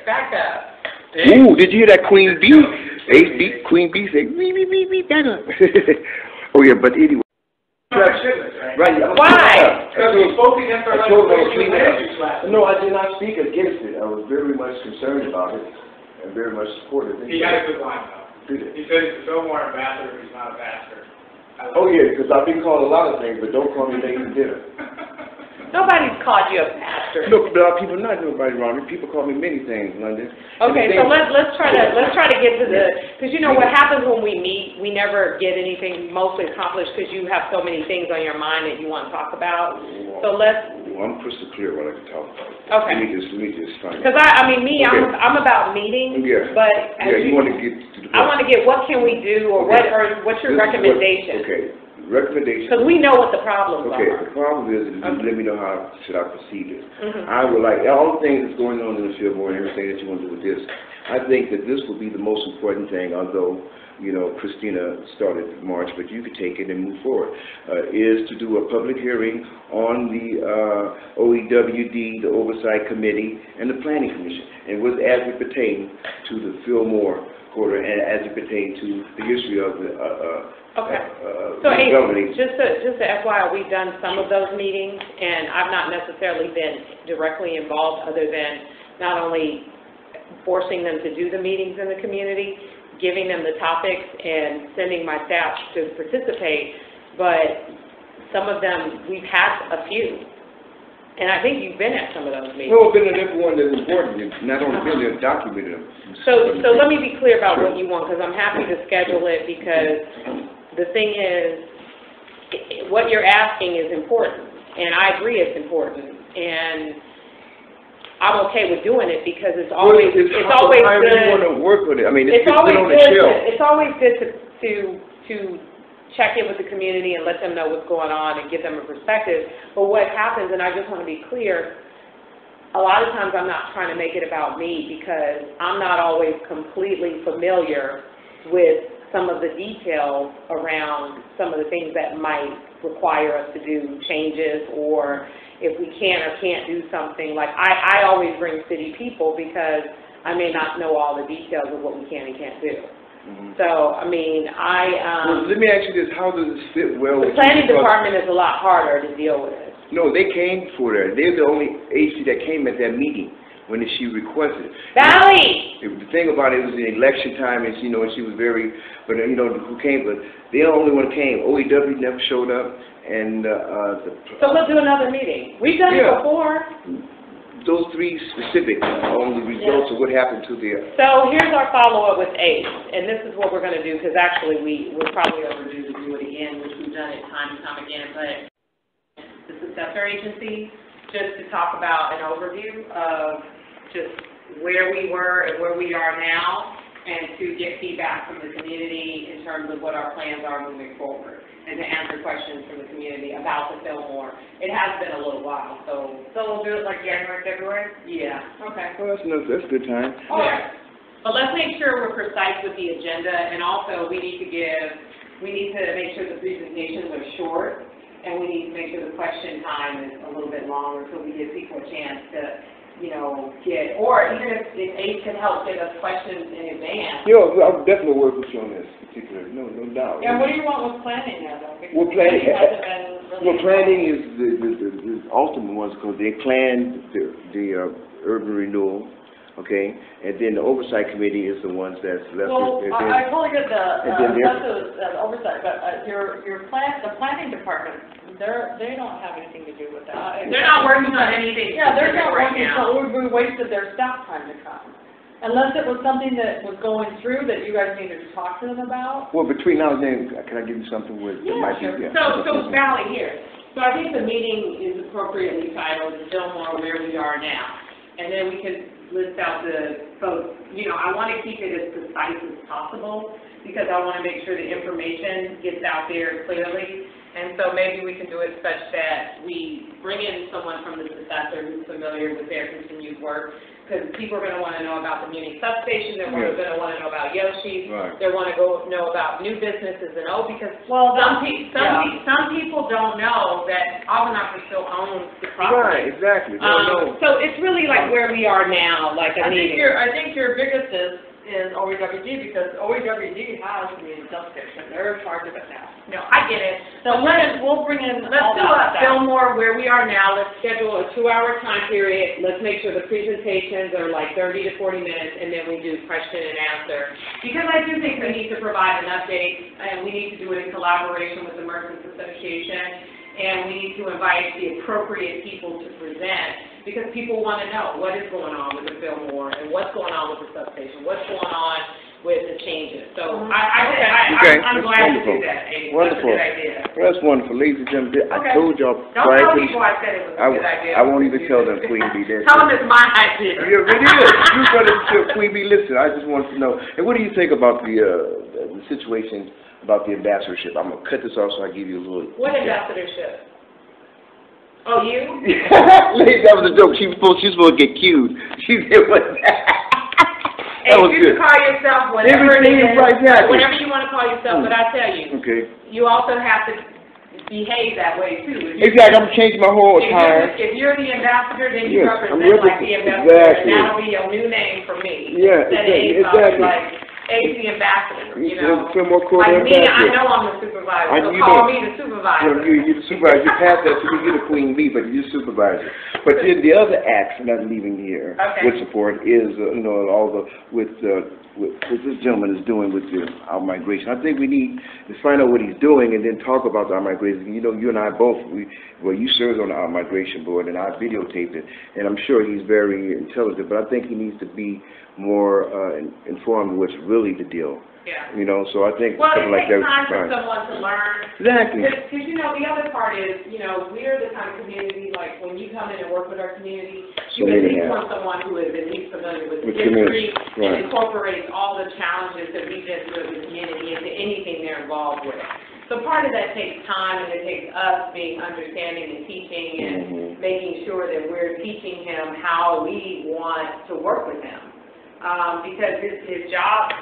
back up. Ooh, did you hear that Queen Bee? Queen Bee say, beep, back up. Oh, yeah, but anyway. Right. Why? Because we spoke against our legislation. No, I did not speak against it. I was very much concerned about it and very much supportive. He got a good line, though. He said he's a Fillmore ambassador, he's not a pastor. Oh, yeah, because I've been called a lot of things, but don't call me late for dinner. Nobody's called you a pastor. Look, people, not nobody around me. People call me many things, London. Okay, so let's try to get to the, because you know what happens when we meet, we never get anything mostly accomplished because you have so many things on your mind that you want to talk about. So let's. Well, I'm crystal clear what I can talk about. Okay. Let me just find. Because I mean, me, okay. I'm about meetings. Yeah. But you want to get to the. I want to get what can we do or okay. what's your recommendation? Okay. Recommendation. Because we know what the problems are. Okay, the problem is, let me know how should I proceed this. I would like, all the things that's going on in the Fillmore and everything that you want to do with this, I think that this would be the most important thing, although, you know, Christina started March, but you could take it and move forward, is to do a public hearing on the OEWD, the Oversight Committee, and the Planning Commission, and as it pertains to the Fillmore quarter and as it pertains to the history of the okay. So, just to FYI, we've done some of those meetings, and I've not necessarily been directly involved other than not only forcing them to do the meetings in the community, giving them the topics, and sending my staff to participate, but some of them, we've had a few. And I think you've been at some of those meetings. No, I've been at every one that's important. Not only been there, documented them. So let me be clear about what you want, because I'm happy to schedule it, because the thing is, what you're asking is important, and I agree it's important, and I'm okay with doing it because it's always good. You want to work with it. I mean, it's always on the shelf. It's always good to check in with the community and let them know what's going on and give them a perspective. But what happens, and I just want to be clear, a lot of times I'm not trying to make it about me because I'm not always completely familiar with some of the details around some of the things that might require us to do changes, or if we can or can't do something. Like I always bring city people because I may not know all the details of what we can and can't do. So, I mean, well, let me ask you this, how does this fit well with the planning department is a lot harder to deal with. No, they came for that. They're the only agency that came at that meeting when she requested it. Valley! The thing about it was the election time, and you know, she was very, but you know, who came, but they're the only one that came. OEW never showed up, and so we'll do another meeting. We've done it before. Those three specific on the results of what happened to the... So here's our follow-up with ACE, and this is what we're going to do, because actually we're probably overdue to do it again, which we've done it time and time again, but the successor agency, just to talk about an overview of just where we were and where we are now, and to get feedback from the community in terms of what our plans are moving forward, and to answer questions from the community about the Fillmore. It has been a little while, so we'll do it like January, February? Yeah. Okay. Well, that's a good time. All right. But let's make sure we're precise with the agenda, and also we need to make sure the presentations are short, and we need to make sure the question time is a little bit longer so we give people a chance to, you know, or even if ACE can help get us questions in advance. Yeah, I'll definitely work with you on this particular, no doubt. Yeah, what do you want with planning now, though? Well, planning is the ultimate ones, because they planned the urban renewal, okay, and then the oversight committee is the ones that's left. Well, I totally get the oversight, but the planning department, they don't have anything to do with that. They're not working on anything. Yeah, they're not working, so we wasted their staff time to come. Unless it was something that was going through that you guys needed to talk to them about. Well, between now and then, can I give you something with that might be? Yeah. So Valley here. So I think the meeting is appropriately titled "Fillmore Where We Are Now," and then we can list out the folks. You know, I want to keep it as precise as possible because I want to make sure the information gets out there clearly. And so maybe we can do it such that we bring in someone from the successor who's familiar with their continued work, because people are going to want to know about the Muni substation, they're going to want to know about Yoshi, Right. they want to know about new businesses and because Well, some people don't know that Almanac still owns the Right, property. exactly. No. So it's really like where we are now, like I think your biggest is OEWD, because OEWD has the substation. They're in charge of it now. No, I get it. So we'll bring in Let's all do that a stuff. Fillmore where we are now. Let's schedule a 2-hour time period. Let's make sure the presentations are like 30 to 40 minutes, and then we do question and answer. Because I do think we need to provide an update, and we need to do it in collaboration with the Merchants Association, and we need to invite the appropriate people to present, because people want to know what is going on with the Fillmore, and what's going on with the substation, what's going on with the changes. So I'm glad to do that, Amy. Wonderful. That's a good idea. Well, that's wonderful. Ladies and gentlemen, I Okay. told y'all Don't prior tell to people I said it was a good idea. I won't even tell them, Queen Bee. Tell them it's my idea. Yeah, it is. You got to Queen Bee. Listen, I just want to know. And what do you think about the situation about the ambassadorship? I'm gonna cut this off so I give you a little. What ambassadorship? Oh, you? Lady, that was a joke. She was supposed to get cued. She did what? That was you good. can call yourself whatever it Everything is, is right, exactly. whatever you want to call yourself, but I tell you, Okay. you also have to behave that way too. Exactly. I'm changing my whole attire. If you're the ambassador, then you Yes, I'm represent like the ambassador, exactly. and that'll be your new name for me. Yeah, Instead of exactly. like AC ambassador, you know. Fillmore Court Like me, I ambassador. know I'm the supervisor, so You call know. me the supervisor. You're the supervisor. You passed that to me. You're the Queen Bee, but you're the supervisor. But then the other acts, and I'm leaving here Okay. with support, is all the with this gentleman is doing with our migration. I think we need to find out what he's doing and then talk about our migration. You know, you and I both, you served on our migration board, and I videotaped it, and I'm sure he's very intelligent. But I think he needs to be more informed of what's really the deal. Yeah. You know, so I think Well, something it like takes that. time for Right. someone to learn. Exactly. Because, you know, the other part is, you know, we're the kind of community, like, when you come in and work with our community, you at least want someone who is at least familiar with the history and incorporates all the challenges that we've been through as a community into anything they're involved with. So part of that takes time, and it takes us being understanding and teaching and making sure that we're teaching him how we want to work with him. Because his job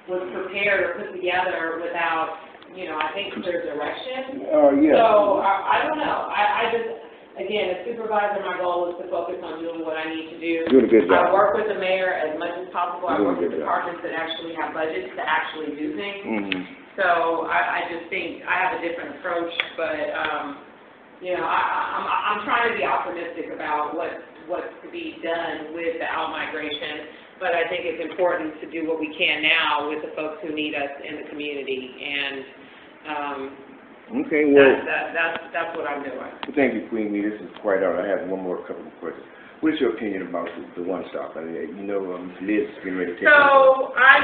was prepared or put together without, you know, I think clear direction. Yeah. So I don't know. I just, again, as supervisor, my goal is to focus on doing what I need to do. Doing a good job. I work with the mayor as much as possible. I Doing a work with good job. departments that actually have budgets to actually do things. Mm-hmm. So I just think I have a different approach, but you know, I'm trying to be optimistic about what's to be done with the out-migration. But I think it's important to do what we can now with the folks who need us in the community, and Okay, well, that's what I'm doing. thank you, Queen Bee. This is quite all. I have one more couple of questions. What is your opinion about the one-stop? I mean, you know, Liz is getting ready to take So I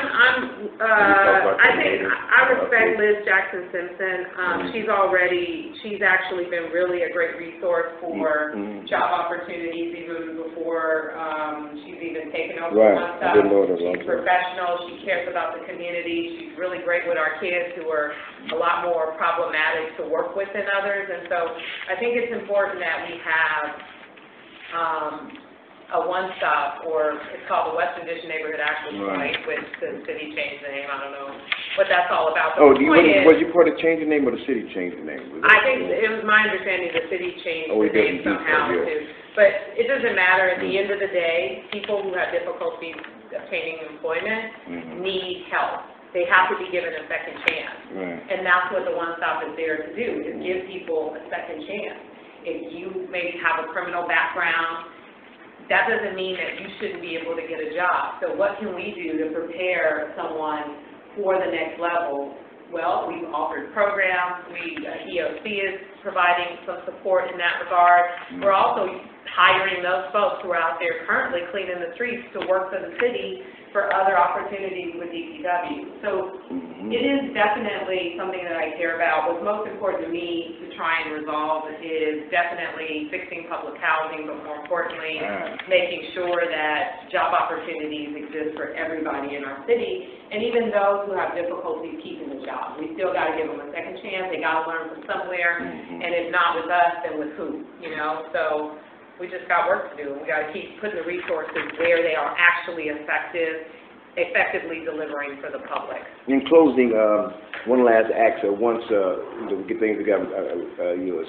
that think later? I respect Liz Jackson Simpson. She's actually been really a great resource for job opportunities even before she's even taken over Right. One I didn't know that. She's professional. She cares about the community. She's really great with our kids who are a lot more problematic to work with than others. And so I think it's important that we have a one-stop, or it's called the Western Addition Neighborhood Action Point, which the city changed the name. I don't know what that's all about. But was you part of changing the name or the city changed the name? I think it was my understanding the city changed the name somehow too. But it doesn't matter. At the end of the day, people who have difficulties obtaining employment need help. They have to be given a second chance. And that's what the one-stop is there to do, is give people a second chance. If you maybe have a criminal background, that doesn't mean that you shouldn't be able to get a job. So what can we do to prepare someone for the next level? Well, we've offered programs. EOC is providing some support in that regard. We're also hiring those folks who are out there currently cleaning the streets to work for the city for other opportunities with DPW. So it is definitely something that I care about. What's most important to me to try and resolve is definitely fixing public housing, but more importantly, making sure that job opportunities exist for everybody in our city, and even those who have difficulty keeping a job. We still got to give them a second chance. They got to learn from somewhere, and if not with us, then with who, you know? So We just got work to do, and we gotta keep putting the resources where they are actually effectively delivering for the public. In closing, one last act, once, we get things together,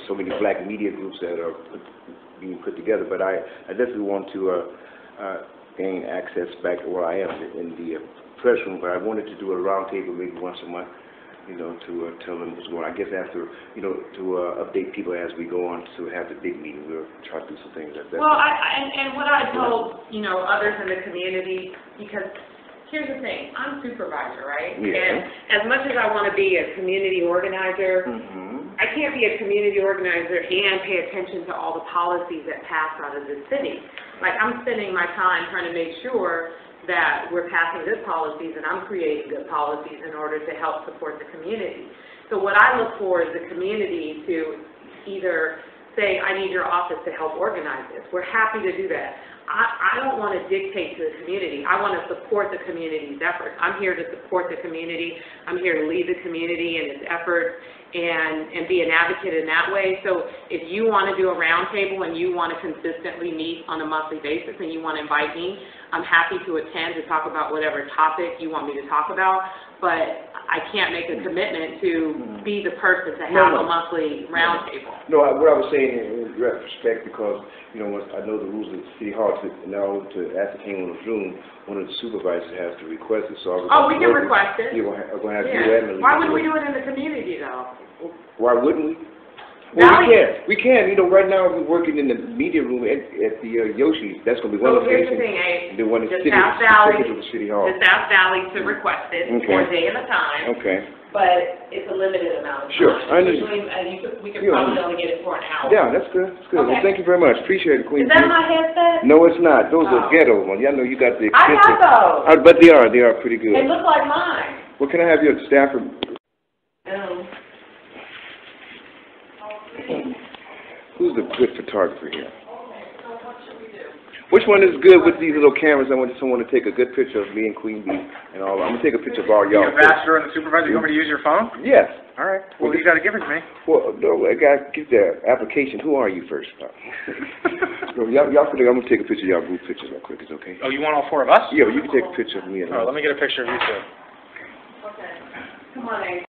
so many black media groups that are being put together, but I definitely want to, gain access back to where I am in the press room, but I wanted to do a roundtable maybe once a month, to tell them what's going on. I guess after, to update people as we go on to have the big meeting, we'll try to do some things like that. Well, and what I told, others in the community, because here's the thing, I'm supervisor, right? Yeah. And as much as I want to be a community organizer, I can't be a community organizer and pay attention to all the policies that pass out of the city. Like, I'm spending my time trying to make sure that we're passing good policies and I'm creating good policies in order to help support the community. So what I look for is the community to either say, I need your office to help organize this. We're happy to do that. I don't want to dictate to the community. I want to support the community's efforts. I'm here to support the community. I'm here to lead the community in its efforts and be an advocate in that way. So if you want to do a roundtable and you want to consistently meet on a monthly basis and you want to invite me, I'm happy to attend to talk about whatever topic you want me to talk about, but I can't make a commitment to be the person to have a monthly roundtable. No, what I was saying in retrospect, because, once I know the rules of City Hall, now to ascertain on Zoom, one of the supervisors has to request it, so I was... we can request it. You're going to have to do that. Why wouldn't we do it in the community, though? Why wouldn't we? Well, we can. Right now we're working in the media room at the Yoshi. That's going to be one location. Here's the thing, The one in just ask Valley to request it for a day and a time. Okay. But it's a limited amount of time. Sure, I understand. Usually, we could probably only get it for an hour. Yeah, that's good. That's good. Okay. Well, thank you very much. Appreciate it, Queen. Is that my headset? No, it's not. Those are ghetto ones. I know you got the I expensive. got those. But they are pretty good. They look like mine. Well, can I have your staffer? Who's the good photographer here? Which one is good with these little cameras? I want someone to take a good picture of me and Queen Bee and all. I'm going to take a picture of all y'all. The ambassador and the supervisor, you want me to use your phone? Yes. All right. Well, you got to give it to me. Well, no, I got to get the application. Who are you first? No, y'all, I'm going to take a picture of y'all group pictures real quick. It's okay? Oh, you want all four of us? Yeah, well, you can take a picture of me and all right, let me get a picture of you two. Okay. Come on, Ace.